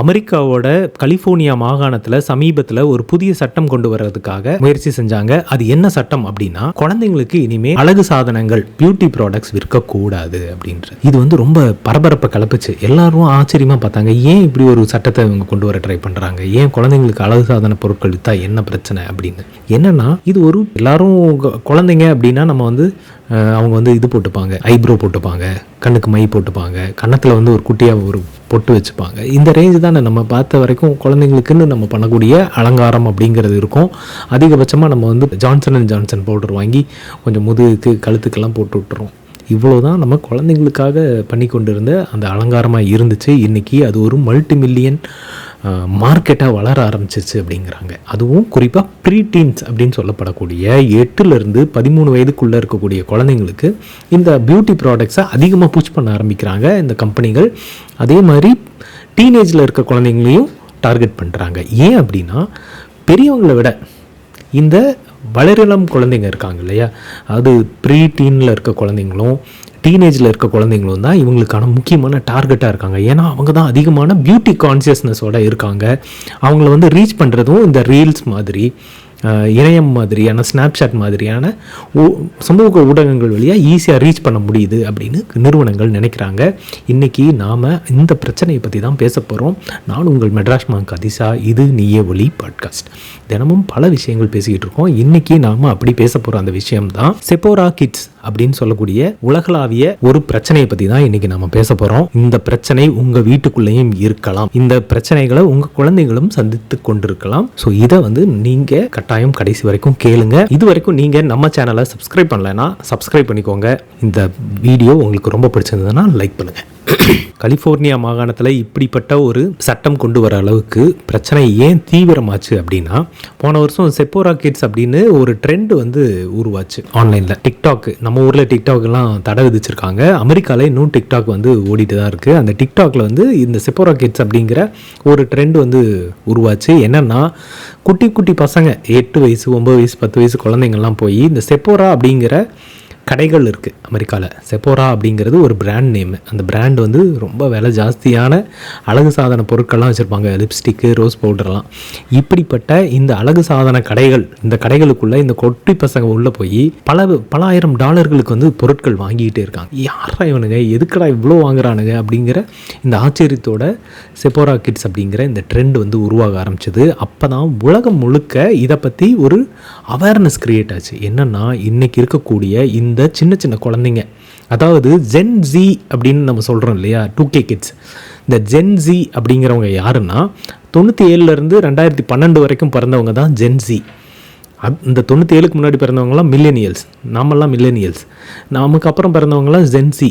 அமெரிக்காவோட கலிஃபோர்னியா மாகாணத்தில் சமீபத்தில் ஒரு புதிய சட்டம் கொண்டு வர்றதுக்காக முயற்சி செஞ்சாங்க. அது என்ன சட்டம் அப்படின்னா, குழந்தைங்களுக்கு இனிமே அழகு சாதனங்கள், பியூட்டி ப்ராடக்ட்ஸ் விற்கக்கூடாது அப்படின்றது. இது வந்து ரொம்ப பரபரப்பை கிளப்புச்சு. எல்லாரும் ஆச்சரியமா பார்த்தாங்க, ஏன் இப்படி ஒரு சட்டத்தை இவங்க கொண்டு வர ட்ரை பண்றாங்க, ஏன் குழந்தைங்களுக்கு அழகு சாதன பொருட்கள் வித்தா என்ன பிரச்சனை அப்படின்னு. என்னன்னா, இது ஒரு எல்லாரும் குழந்தைங்க அப்படின்னா நம்ம வந்து அவங்க வந்து இது போட்டுப்பாங்க, ஐப்ரோ போட்டுப்பாங்க, கண்ணுக்கு மை போட்டுப்பாங்க, கன்னத்தில் வந்து ஒரு குட்டியாக ஒரு பொட்டு வச்சுப்பாங்க. இந்த ரேஞ்சு தானே நம்ம பார்த்த வரைக்கும் குழந்தைங்களுக்குன்னு நம்ம பண்ணக்கூடிய அலங்காரம் அப்படிங்கிறது இருக்கும். அதிகபட்சமாக நம்ம வந்து ஜான்சன் அண்ட் ஜான்சன் பவுடர் வாங்கி கொஞ்சம் முதுகுக்கு கழுத்துக்கெல்லாம் போட்டு விட்டுறோம். இவ்வளோ தான் நம்ம குழந்தைங்களுக்காக பண்ணி கொண்டு இருந்த அந்த அலங்காரமாக இருந்துச்சு. இன்றைக்கி அது ஒரு மல்டி மில்லியன் மார்க்கெட்டாக வளர ஆரம்பிச்சிச்சு அப்படிங்கிறாங்க. அதுவும் குறிப்பாக ப்ரீடீன்ஸ் அப்படின்னு சொல்லப்படக்கூடிய 8லேருந்து 13 வயதுக்குள்ளே இருக்கக்கூடிய குழந்தைங்களுக்கு இந்த பியூட்டி ப்ராடக்ட்ஸை அதிகமாக புஷ் பண்ண ஆரம்பிக்கிறாங்க இந்த கம்பெனிகள். அதே மாதிரி டீனேஜில் இருக்க குழந்தைங்களையும் டார்கெட் பண்ணுறாங்க. ஏன் அப்படின்னா, பெரியவங்களை விட இந்த வளரிளம் குழந்தைங்க இருக்காங்க இல்லையா, அது ப்ரீ டீனில் இருக்க குழந்தைங்களும் டீனேஜில் இருக்க குழந்தைங்களும் தான் இவங்களுக்கான முக்கியமான டார்கெட்டாக இருக்காங்க. ஏன்னா அவங்க தான் அதிகமான பியூட்டி கான்சியஸ்னஸோடு இருக்காங்க. அவங்கள வந்து ரீச் பண்ணுறதும் இந்த ரீல்ஸ் மாதிரி, இணையம் மாதிரியான, ஸ்னாப்சாட் மாதிரியான சமூக ஊடகங்கள் வழியாக ஈஸியாக ரீச் பண்ண முடியுது அப்படின்னு நிறுவனங்கள் நினைக்கிறாங்க. இன்றைக்கி நாம் இந்த பிரச்சனையை பற்றி தான் பேச போகிறோம். நான் உங்கள் மெட்ராஸ் மாங்க் அதிசா. இது நீயே ஒளி பாட்காஸ்ட். தினமும் பல விஷயங்கள் பேசிக்கிட்டு இருக்கோம். இன்றைக்கி நாம் அப்படி பேச போகிற அந்த விஷயம் தான் செப்போரா கிட்ஸ் அப்படின்னு சொல்லக்கூடிய உலகளாவிய ஒரு பிரச்சனையை பற்றி தான் இன்றைக்கி நம்ம பேச போகிறோம். இந்த பிரச்சனை உங்கள் வீட்டுக்குள்ளேயும் இருக்கலாம். இந்த பிரச்சனைகளை உங்கள் குழந்தைகளும் சந்தித்து கொண்டிருக்கலாம். ஸோ இதை வந்து நீங்கள் கட்டாயம் கடைசி வரைக்கும் கேளுங்க. இது வரைக்கும் நீங்கள் நம்ம சேனலை சப்ஸ்கிரைப் பண்ணலைன்னா சப்ஸ்கிரைப் பண்ணிக்கோங்க. இந்த வீடியோ உங்களுக்கு ரொம்ப பிடிச்சிருந்ததுன்னா லைக் பண்ணுங்கள். கலிஃபோர்னியா மாகாணத்தில் இப்படிப்பட்ட ஒரு சட்டம் கொண்டு வர அளவுக்கு பிரச்சனை ஏன் தீவிரமாச்சு அப்படின்னா, போன வருஷம் செப்போரா கிட்ஸ் அப்படின்னு ஒரு ட்ரெண்ட் வந்து உருவாச்சு ஆன்லைனில். டிக்டாக், நம்ம ஊரில் டிக்டாக்லாம் தடை விதிச்சிருக்காங்க. அமெரிக்காவில் இன்னும் டிக்டாக் வந்து ஓடிட்டு தான் இருக்குது. அந்த டிக்டாக்ல வந்து இந்த செப்போரா கிட்ஸ் அப்படிங்கிற ஒரு ட்ரெண்ட் வந்து உருவாச்சு. என்னென்னா, குட்டி குட்டி பசங்க 8 வயசு 9 வயசு 10 வயசு குழந்தைங்கள்லாம் போய் இந்த செப்போரா அப்படிங்கிற கடைகள் இருக்குது அமெரிக்காவில். செப்போரா அப்படிங்கிறது ஒரு பிராண்ட் நேமு. அந்த பிராண்ட் வந்து ரொம்ப விலை ஜாஸ்தியான அழகு சாதன பொருட்கள்லாம் வச்சுருப்பாங்க, லிப்ஸ்டிக்கு, ரோஸ் பவுடர்லாம். இப்படிப்பட்ட இந்த அழகு சாதன கடைகள், இந்த கடைகளுக்குள்ளே இந்த கொட்டி பசங்க உள்ளே போய் பல ஆயிரம் டாலர்களுக்கு வந்து பொருட்கள் வாங்கிக்கிட்டே இருக்காங்க. யாரா இவனுங்க, எதுக்கடா இவ்வளோ வாங்குறானுங்க அப்படிங்கிற இந்த ஆச்சரியத்தோட செப்போரா கிட்ஸ் அப்படிங்கிற இந்த ட்ரெண்ட் வந்து உருவாக ஆரம்பிச்சது. அப்போ தான் உலகம் முழுக்க இதை பற்றி ஒரு அவேர்னஸ் கிரியேட் ஆச்சு. என்னென்னா, இன்றைக்கி இருக்கக்கூடிய இந்த சின்ன சின்ன குழந்தைங்க, அதாவது ஜென் ஜி அப்படின்னு நம்ம சொல்கிறோம் இல்லையா, 2K கிட்ஸ். இந்த ஜென் ஜி அப்படிங்கிறவங்க யாருன்னா, 97லேருந்து 2012 வரைக்கும் பிறந்தவங்க தான் ஜென் ஜி. இந்த 97க்கு முன்னாடி பிறந்தவங்களாம் மில்லேனியல்ஸ், நாமெல்லாம் மில்லேனியல்ஸ். நமக்கு அப்புறம் பிறந்தவங்களாம் ஜென் ஜி.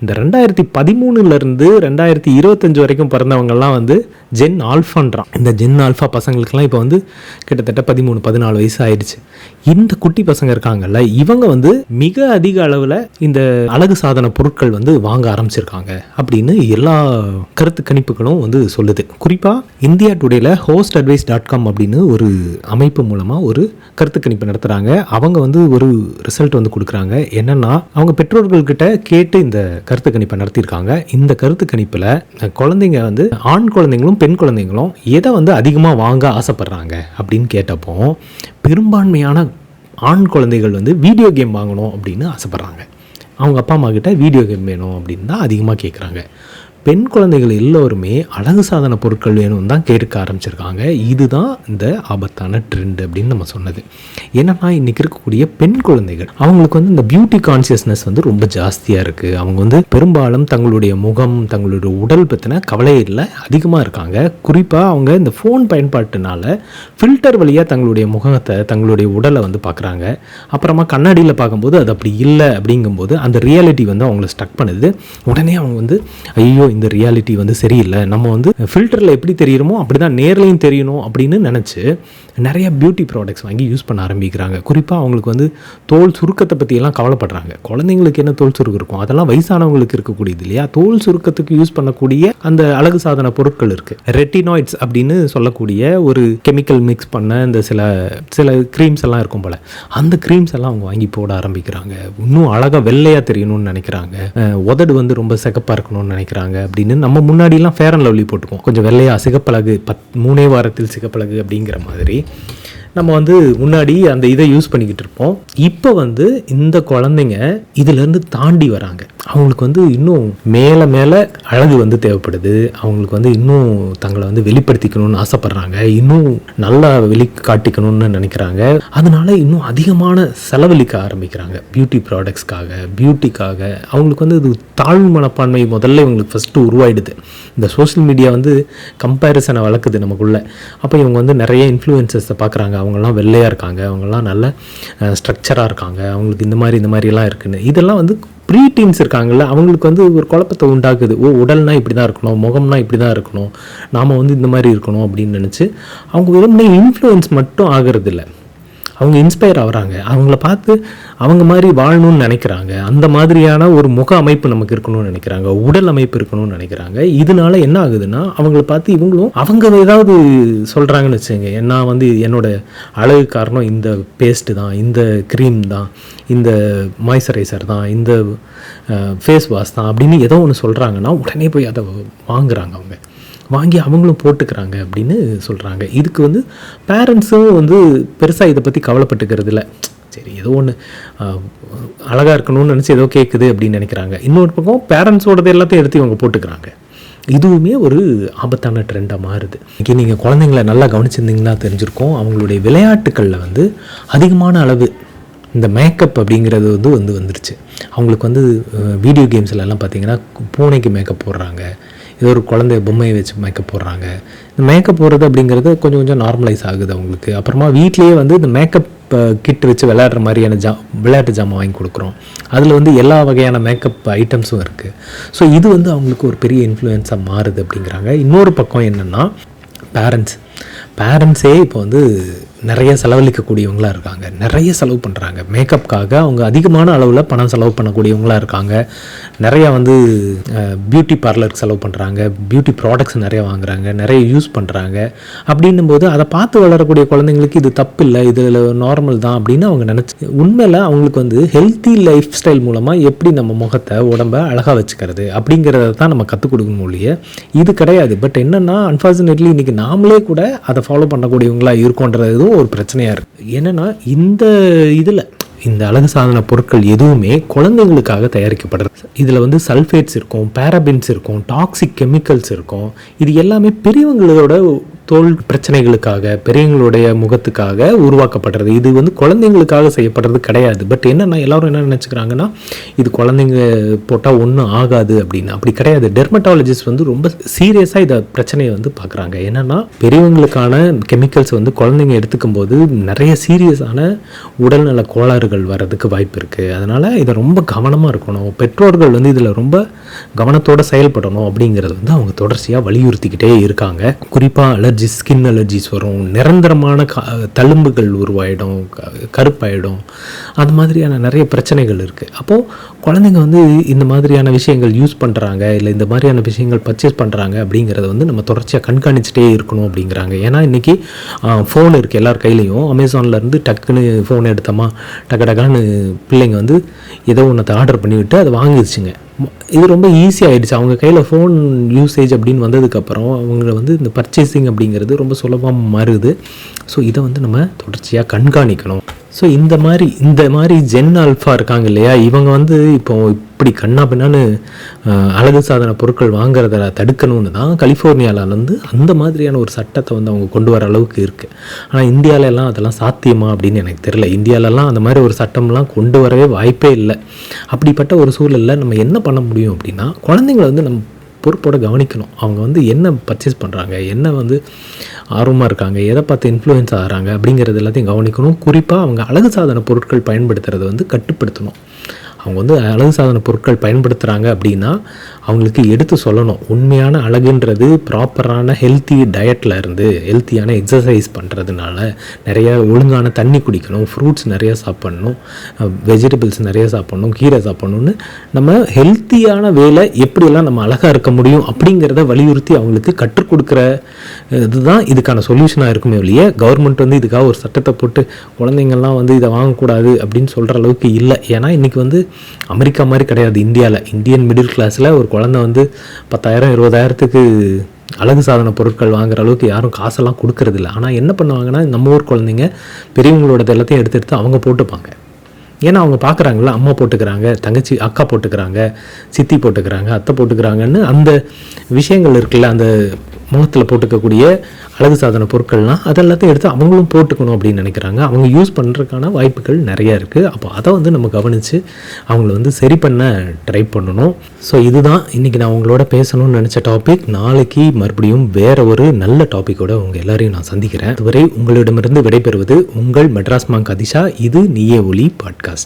இந்த 2013லேருந்து 2025 வரைக்கும் பிறந்தவங்கலாம் வந்து ஜென் ஆல்ஃபான்றான். இந்த ஜென் ஆல்ஃபா பசங்களுக்கெல்லாம் இப்போ வந்து கிட்டத்தட்ட 13-14 வயசு ஆயிடுச்சு. இந்த குட்டி பசங்க இருக்காங்கல்ல, இவங்க வந்து மிக அதிக அளவில் இந்த அழகு சாதன பொருட்கள் வந்து வாங்க ஆரம்பிச்சிருக்காங்க அப்படின்னு எல்லா கருத்து கணிப்புகளும் வந்து சொல்லுது. குறிப்பாக இந்தியா டுடேல hostadvice.com அப்படின்னு ஒரு அமைப்பு மூலமாக ஒரு கருத்து கணிப்பு நடத்துகிறாங்க. அவங்க வந்து ஒரு ரிசல்ட் வந்து கொடுக்குறாங்க. என்னென்னா, அவங்க பெற்றோர்கள்கிட்ட கேட்டு இந்த கருத்து கணிப்பை நடத்தியிருக்காங்க. இந்த கருத்து கணிப்பில் குழந்தைங்க வந்து ஆண் குழந்தைங்களும் பெண் குழந்தைங்களும் எதை வந்து அதிகமாக வாங்க ஆசைப்படுறாங்க அப்படின்னு கேட்டப்போ, பெரும்பான்மையான ஆண் குழந்தைகள் வந்து வீடியோ கேம் வாங்கணும் அப்படின்னு ஆசைப்படுறாங்க. அவங்க அப்பா அம்மா கிட்ட வீடியோ கேம் வேணும் அப்படின்னு தான் அதிகமாக கேட்குறாங்க. பெண் குழந்தைகள் எல்லோருமே அழகு சாதன பொருட்கள் வேணும்னு தான் கேட்க ஆரம்பிச்சிருக்காங்க. இதுதான் இந்த ஆபத்தான ட்ரெண்ட் அப்படின்னு நம்ம சொன்னது. ஏன்னா, இன்றைக்கி இருக்கக்கூடிய பெண் குழந்தைகள் அவங்களுக்கு வந்து இந்த பியூட்டி கான்சியஸ்னஸ் வந்து ரொம்ப ஜாஸ்தியாக இருக்குது. அவங்க வந்து பெரும்பாலும் தங்களுடைய முகம், தங்களுடைய உடல் பற்றின கவலையில் அதிகமாக இருக்காங்க. குறிப்பாக அவங்க இந்த ஃபோன் பயன்பாட்டுனால ஃபில்டர் வழியாக தங்களுடைய முகத்தை, தங்களுடைய உடலை வந்து பார்க்குறாங்க. அப்புறமா கண்ணாடியில் பார்க்கும்போது அது அப்படி இல்லை அப்படிங்கும்போது அந்த ரியாலிட்டி வந்து அவங்கள ஸ்டக் பண்ணுது. உடனே அவங்க வந்து ஐயோ, இந்த ரியாலிட்டி வந்து சரியில்லை, நம்ம வந்து ஃபில்டரில் எப்படி தெரியுமோ அப்படி தான் நேர்லையும் தெரியணும் அப்படின்னு நினச்சி நிறைய பியூட்டி ப்ராடக்ட்ஸ் வாங்கி யூஸ் பண்ண ஆரம்பிக்கிறாங்க. குறிப்பாக அவங்களுக்கு வந்து தோல் சுருக்கத்தை பற்றியெல்லாம் கவலைப்படுறாங்க. குழந்தைங்களுக்கு என்ன தோல் சுருக்கம் இருக்கும், அதெல்லாம் வயசானவங்களுக்கு இருக்கக்கூடியது இல்லையா. தோல் சுருக்கத்துக்கு யூஸ் பண்ணக்கூடிய அந்த அழகு சாதன பொருட்கள் இருக்குது. ரெட்டினாய்ட்ஸ் அப்படின்னு சொல்லக்கூடிய ஒரு கெமிக்கல் மிக்ஸ் பண்ண இந்த சில க்ரீம்ஸ் எல்லாம் இருக்கும் போல், அந்த க்ரீம்ஸ் எல்லாம் அவங்க வாங்கி போட ஆரம்பிக்கிறாங்க. இன்னும் அழகாக வெள்ளையாக தெரியணும்னு நினைக்கிறாங்க. உதடு வந்து ரொம்ப சிகப்பாக இருக்கணும்னு நினைக்கிறாங்க. அப்படின்னு நம்ம முன்னாடிலாம் ஃபேர் அண்ட் லவ்லி போட்டுக்குவோம், கொஞ்சம் வெள்ளையாக சிகப்பழகு 3 வாரத்தில் சிகப்பழகு அப்படிங்கிற மாதிரி நம்ம வந்து முன்னாடி அந்த இதை யூஸ் பண்ணிக்கிட்டு இருப்போம். இப்போ வந்து இந்த குழந்தைங்க இதிலேருந்து தாண்டி வராங்க. அவங்களுக்கு வந்து இன்னும் மேலே மேலே அழகு வந்து தேவைப்படுது. அவங்களுக்கு வந்து இன்னும் தங்களை வந்து வெளிப்படுத்திக்கணும்னு ஆசைப்படுறாங்க, இன்னும் நல்லா வெளிக்காட்டிக்கணும்னு நினைக்கிறாங்க. அதனால இன்னும் அதிகமான செலவழிக்க ஆரம்பிக்கிறாங்க பியூட்டி ப்ராடக்ட்ஸ்க்காக, பியூட்டிக்காக. அவங்களுக்கு வந்து இது தாழ்வு மனப்பான்மை முதல்ல இவங்களுக்கு ஃபஸ்ட்டு உருவாயிடுது. இந்த சோஷியல் மீடியா வந்து கம்பேரிசனை வளர்க்குது நமக்குள்ளே. அப்போ இவங்க வந்து நிறைய இன்ஃப்ளூயன்சஸை பார்க்குறாங்க. அவங்கெல்லாம் வெள்ளையாக இருக்காங்க, அவங்கெல்லாம் நல்ல ஸ்ட்ரக்சராக இருக்காங்க, அவங்களுக்கு இந்த மாதிரிலாம் இருக்குன்னு. இதெல்லாம் வந்து ப்ரீ டீன்ஸ் இருக்காங்கல்ல, அவங்களுக்கு வந்து ஒரு குழப்பத்தை உண்டாக்குது. உடல்னா இப்படி தான் இருக்கணும், முகம்னா இப்படி தான் இருக்கணும், நாம் வந்து இந்த மாதிரி இருக்கணும் அப்படின்னு நினச்சி அவங்க வெறுமனே இன்ஃப்ளூயன்ஸ் மட்டும் ஆகிறது இல்லை, அவங்க இன்ஸ்பயர் ஆகுறாங்க. அவங்கள பார்த்து அவங்க மாதிரி வாழணும்னு நினைக்கிறாங்க. அந்த மாதிரியான ஒரு முக அமைப்பு நமக்கு இருக்கணும்னு நினைக்கிறாங்க, உடல் அமைப்பு இருக்கணும்னு நினைக்கிறாங்க. இதனால என்ன ஆகுதுன்னா, அவங்கள பார்த்து இவங்களும் அவங்க ஏதாவது சொல்கிறாங்கன்னு வச்சுங்க, நான் வந்து என்னோட அழகு காரணம் இந்த பேஸ்ட்டு தான், இந்த க்ரீம் தான், இந்த மாய்ஸ்சரைசர் தான், இந்த ஃபேஸ் வாஷ் தான் அப்படின்னு ஏதோ ஒன்று சொல்கிறாங்கன்னா உடனே போய் அதை வாங்குகிறாங்க. அவங்க வாங்கி அவங்களும் போட்டுக்கிறாங்க அப்படின்னு சொல்கிறாங்க. இதுக்கு வந்து பேரண்ட்ஸும் வந்து பெருசாக இதை பற்றி கவலைப்பட்டுக்கிறது இல்லை. சரி, ஏதோ ஒன்று அழகாக இருக்கணும்னு நினச்சி ஏதோ கேட்குது அப்படின்னு நினைக்கிறாங்க. இன்னொரு பக்கம் பேரண்ட்ஸோடது எல்லாத்தையும் எடுத்து இவங்க போட்டுக்கிறாங்க. இதுவுமே ஒரு ஆபத்தான ட்ரெண்டாக மாறுது. இன்றைக்கி நீங்கள் குழந்தைங்கள நல்லா கவனிச்சிருந்தீங்கன்னா தெரிஞ்சிருக்கோம், அவங்களுடைய விளையாட்டுக்களில் வந்து அதிகமான அளவு இந்த மேக்கப் அப்படிங்கிறது வந்து வந்துருச்சு. அவங்களுக்கு வந்து வீடியோ கேம்ஸ்லலாம் பார்த்திங்கன்னா பூனைக்கு மேக்கப் போடுறாங்க, ஏதோ ஒரு குழந்தைய பொம்மையை வச்சு மேக்கப் போடுறாங்க. இந்த மேக்கப் போடுறது அப்படிங்கிறது கொஞ்சம் கொஞ்சம் நார்மலைஸ் ஆகுது அவங்களுக்கு. அப்புறமா வீட்லேயே வந்து இந்த மேக்கப் கிட் வச்சு விளையாடுற மாதிரியான விளையாட்டு ஜாமான் வாங்கி கொடுக்குறோம். அதில் வந்து எல்லா வகையான மேக்கப் ஐட்டம்ஸும் இருக்குது. ஸோ இது வந்து அவங்களுக்கு ஒரு பெரிய இன்ஃப்ளூயன்ஸாக மாறுது அப்படிங்கிறாங்க. இன்னொரு பக்கம் என்னென்னா, பேரண்ட்ஸே இப்போ வந்து நிறைய செலவழிக்கக்கூடியவங்களாக இருக்காங்க, நிறைய செலவு பண்ணுறாங்க மேக்கப்புக்காக. அவங்க அதிகமான அளவில் பணம் செலவு பண்ணக்கூடியவங்களாக இருக்காங்க. நிறையா வந்து பியூட்டி பார்லருக்கு செலவு பண்ணுறாங்க, பியூட்டி ப்ராடக்ட்ஸ் நிறைய வாங்குறாங்க, நிறைய யூஸ் பண்ணுறாங்க. அப்படின்னும் போது அதை பார்த்து வளரக்கூடிய குழந்தைங்களுக்கு இது தப்பு இல்லை, இதில் நார்மல் தான் அப்படின்னு அவங்க நினச்சி, உண்மையில் அவங்களுக்கு வந்து ஹெல்த்தி லைஃப் ஸ்டைல் மூலமாக எப்படி நம்ம முகத்தை உடம்பை அழகாக வச்சுக்கிறது அப்படிங்கிறத தான் நம்ம கற்றுக் கொடுக்கணும் ஒழிய இது கிடையாது. பட் என்னென்னா, அன்ஃபார்ச்சுனேட்லி இன்றைக்கி நாமளே கூட அதை ஃபாலோ பண்ணக்கூடியவங்களாக இருக்கோன்றது ஒரு பிரச்சனையாக இருக்குது. என்னென்னா, இந்த அழகு சாதன பொருட்கள் எதுவுமே குழந்தைங்களுக்காக தயாரிக்கப்படுறது. இதில் வந்து சல்ஃபேட்ஸ் இருக்கும், பேராபின்ஸ் இருக்கும், டாக்ஸிக் கெமிக்கல்ஸ் இருக்கும். இது எல்லாமே பெரியவங்களோட தோல் பிரச்சனைகளுக்காக, பெரியவங்களுடைய முகத்துக்காக உருவாக்கப்படுறது. இது வந்து குழந்தைங்களுக்காக செய்யப்படுறது கிடையாது. பட் என்னென்னா, எல்லோரும் என்ன நினச்சிக்கிறாங்கன்னா, இது குழந்தைங்க போட்டால் ஒன்றும் ஆகாது அப்படின்னு. அப்படி கிடையாது. டெர்மட்டாலஜிஸ்ட் வந்து ரொம்ப சீரியஸாக இதை பிரச்சனையை வந்து பார்க்குறாங்க. என்னென்னா, பெரியவங்களுக்கான கெமிக்கல்ஸ் வந்து குழந்தைங்க எடுத்துக்கும் போது நிறைய சீரியஸான உடல்நல கோளாறுகள் வர்றதுக்கு வாய்ப்பு இருக்குது. அதனால் இதை ரொம்ப கவனமாக இருக்கணும். பெற்றோர்கள் வந்து இதில் ரொம்ப கவனத்தோடு செயல்படணும் அப்படிங்கிறது வந்து அவங்க தொடர்ச்சியாக வலியுறுத்திக்கிட்டே இருக்காங்க. குறிப்பாக ஸ்கின் அலர்ஜிஸ் வரும், நிரந்தரமான தழும்புகள் உருவாயிடும், கருப்பாயிடும், அது மாதிரியான நிறைய பிரச்சனைகள் இருக்குது. அப்போது குழந்தைங்க வந்து இந்த மாதிரியான விஷயங்கள் யூஸ் பண்ணுறாங்க, இல்லை இந்த மாதிரியான விஷயங்கள் பர்ச்சேஸ் பண்ணுறாங்க அப்படிங்கிறத வந்து நம்ம தொடர்ச்சியாக கண்காணிச்சிட்டே இருக்கணும் அப்படிங்கிறாங்க. ஏன்னா இன்றைக்கி ஃபோன் இருக்குது எல்லார் கையிலையும். அமேசான்லேருந்து டக்குன்னு ஃபோன் எடுத்தோமா, டக்குன்னு பிள்ளைங்க வந்து ஏதோ ஒன்றத்தை ஆர்டர் பண்ணிவிட்டு அதை வாங்கிடுச்சுங்க. இது ரொம்ப ஈஸியாகிடுச்சு. அவங்க கையில் ஃபோன் யூசேஜ் அப்படின்னு வந்ததுக்கப்புறம் அவங்கள வந்து இந்த பர்ச்சேசிங் அப்படிங்கிறது ரொம்ப சுலபமாக மாறுது. ஸோ இதை வந்து நம்ம தொடர்ச்சியாக கண்காணிக்கணும். ஸோ இந்த மாதிரி ஜென் ஆல்ஃபா இருக்காங்க இல்லையா, இவங்க வந்து இப்போ இப்படி கண்ணா பின்னான்னு அழகு சாதன பொருட்கள் வாங்குறத தடுக்கணும்னு தான் கலிஃபோர்னியாவில் வந்து அந்த மாதிரியான ஒரு சட்டத்தை வந்து அவங்க கொண்டு வர அளவுக்கு இருக்குது. ஆனால் இந்தியாவிலலாம் அதெல்லாம் சாத்தியமா அப்படின்னு எனக்கு தெரியல. இந்தியாவிலலாம் அந்த மாதிரி ஒரு சட்டம்லாம் கொண்டு வரவே வாய்ப்பே இல்லை. அப்படிப்பட்ட ஒரு சூழலில் நம்ம என்ன பண்ண முடியும் அப்படின்னா, குழந்தைங்களை வந்து நம்ம பொறுப்போட கவனிக்கணும். அவங்க வந்து என்ன பர்ச்சேஸ் பண்ணுறாங்க, என்ன வந்து ஆர்வமாக இருக்காங்க, எதை பார்த்து இன்ஃப்ளூயன்ஸ் ஆகிறாங்க அப்படிங்கிறது எல்லாத்தையும் கவனிக்கணும். குறிப்பாக அவங்க அழகு சாதன பொருட்கள் பயன்படுத்துறதை வந்து கட்டுப்படுத்தணும். அவங்க வந்து அழகு சாதன பொருட்கள் பயன்படுத்துகிறாங்க அப்படின்னா அவங்களுக்கு எடுத்து சொல்லணும். உண்மையான அழகுன்றது ப்ராப்பரான ஹெல்த்தி டயட்டில் இருந்து, ஹெல்த்தியான எக்ஸசைஸ் பண்ணுறதுனால, நிறையா ஒழுங்கான தண்ணி குடிக்கணும், ஃப்ரூட்ஸ் நிறையா சாப்பிட்ணும், வெஜிடபிள்ஸ் நிறையா சாப்பிட்ணும், கீரை சாப்பிட்ணுன்னு நம்ம ஹெல்த்தியான வேலை எப்படியெல்லாம் நம்ம அழகாக இருக்க முடியும் அப்படிங்கிறத வலியுறுத்தி அவங்களுக்கு கற்றுக் கொடுக்குற இதுதான் இதுக்கான சொல்யூஷனாக இருக்குமே ஒழிய கவர்மெண்ட் வந்து இதுக்காக ஒரு சட்டத்தை போட்டு குழந்தைங்கள்லாம் வந்து இதை வாங்கக்கூடாது அப்படின்னு சொல்கிற அளவுக்கு இல்லை. ஏன்னா இன்றைக்கி வந்து அமெரிக்கா மாதிரி கிடையாது. இந்தியன் மிடில் கிளாஸில் ஒரு குழந்தை வந்து 10,000 20,000க்கு அழகு சாதன பொருட்கள் வாங்குற அளவுக்கு யாரும் காசெல்லாம் கொடுக்கறதில்ல. ஆனால் என்ன பண்ணுவாங்கன்னா, நம்ம ஊர் குழந்தைங்க பெரியவங்களோட எல்லாத்தையும் எடுத்து அவங்க போட்டுப்பாங்க. ஏன்னா அவங்க பார்க்குறாங்களா, அம்மா போட்டுக்கிறாங்க, தங்கச்சி அக்கா போட்டுக்கிறாங்க, சித்தி போட்டுக்கிறாங்க, அத்தை போட்டுக்கிறாங்கன்னு அந்த விஷயங்கள் இருக்குல்ல, அந்த முகத்தில் போட்டுக்கக்கூடிய அழகு சாதன பொருட்கள்லாம் அதெல்லாத்தையும் எடுத்து அவங்களும் போட்டுக்கணும் அப்படின்னு நினைக்கிறாங்க. அவங்க யூஸ் பண்ணுறதுக்கான வாய்ப்புகள் நிறையா இருக்குது. அப்போ அதை வந்து நம்ம கவனித்து அவங்கள வந்து சரி பண்ண ட்ரை பண்ணணும். ஸோ இதுதான் இன்றைக்கி நான் உங்களோட பேசணும்னு நினச்ச டாபிக். நாளைக்கு மறுபடியும் வேறு ஒரு நல்ல டாப்பிக்கோட உங்கள் எல்லாரையும் நான் சந்திக்கிறேன். அதுவரை உங்களிடமிருந்து விடைபெறுவது உங்கள் மெட்ராஸ் மாங்க் அதிஷா. இது நீயே ஒலி பாட்காஸ்ட்.